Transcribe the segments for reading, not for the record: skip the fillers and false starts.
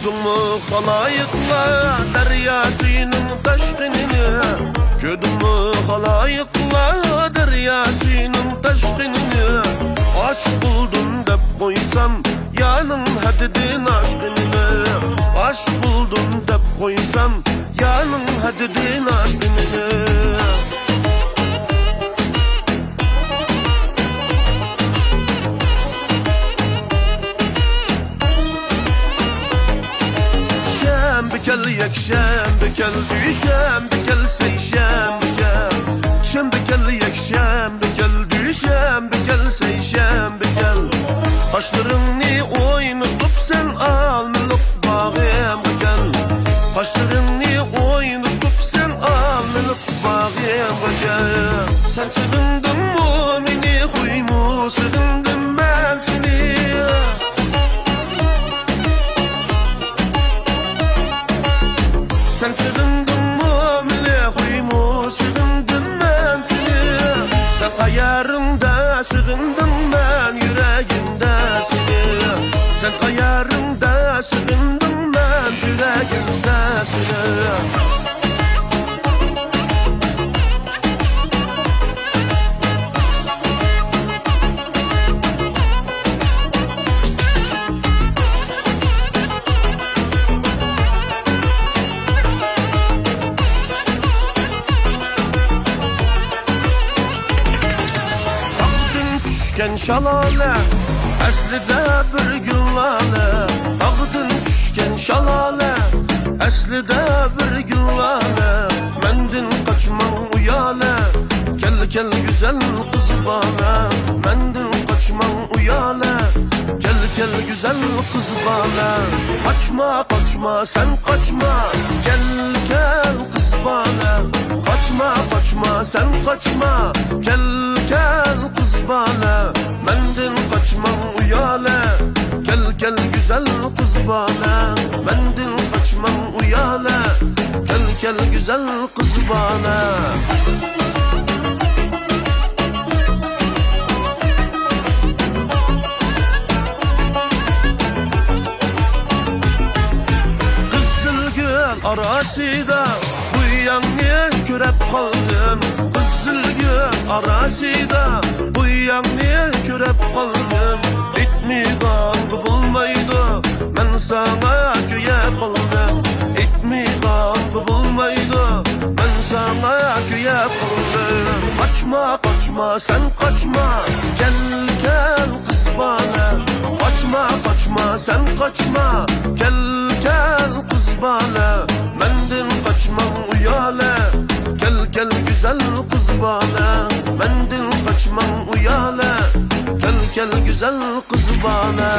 Ködümü halayıkla derya suyunun taşkınını, ködümü halayıkla derya suyunun taşkınını. Aşk buldum dep koysam yanın hadidin aşkınını. Aşk buldum dep koysam yanın hadidin aşkınını. Şembe kel düşembe kel sey şembe kel. Şembe kel yekşembe kel düşembe kel sey şembe kel. Kaşlarını oynatıp sen almalık bağıma gel. Kaşlarını oynatıp sen almalık bağıma gel. Sen sığındın mümini huymu, sığındım ben seni. Sen sığındın mümine huymu, sığındım ben seni. Sen ayarımda sığındım ben yüreğimde seni. Sen ayarımda sığındım ben yüreğimde seni. Düşken şalale, əslində bir güllale. Ağdın düşken şalale, əslində bir güllale. Məndin qaçman uyale, gel güzel kız bana. Məndin qaçman uyale, gel güzel kız bana. Kaçma sen kaçma, gel kız bana. Kaçma sen kaçma, gel kız bana. Mendin kaçmam uyale, gel güzel kız bana. Mendin kaçmam uyale, gel güzel kız bana. Arasida bu yanı körep kaldım. Kızılgül arasida bu yanı körep kaldım. İtmiğan bulmaydı, ben sana köye kaldım. İtmiğan bulmaydı, ben sana köye kaldım. Kaçma sen kaçma, gel kız bana. Kaçma sen kaçma, gel kız bana. Mendin kaçmam uyale, gel güzel kız bana. Mendin kaçmam uyale, gel güzel kız bana.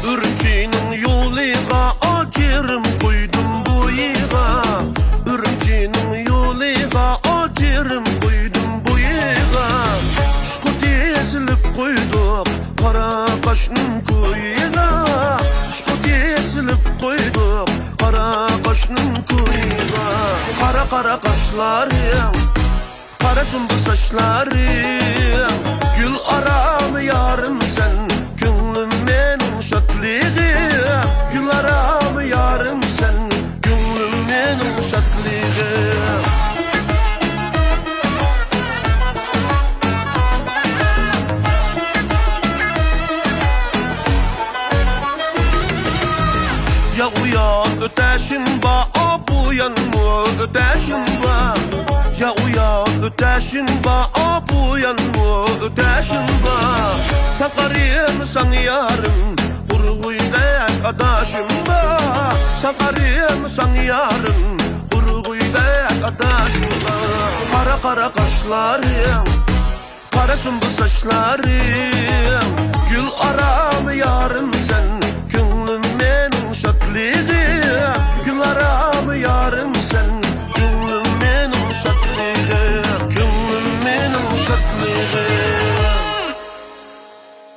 Ürümçinin yoluna acırım koydum bu yığa. Ürümçinin yoluna acırım koydum bu yığa. Şkut ezilip koyduk kara kaşının kuyuğa. Şkut ezilip koyduk kara kaşının kuyuğa. Kara kaşlarım, kara sümbül saçlarım. Gül aramı yarım sen, gönlüm benim şadlığım. Gül aramı yarım sen, gönlüm benim şadlığım. Ya uyan öteşin ba, bu yanma öteşin ba. Ya uyan öteşin ba, bu yanma öteşin ba. Sakarım san yarım, kurguydek adaşım ba. Sakarım san yarım, kurguydek adaşım ba. Kara kaşlarım, kara sümbül saçlarım.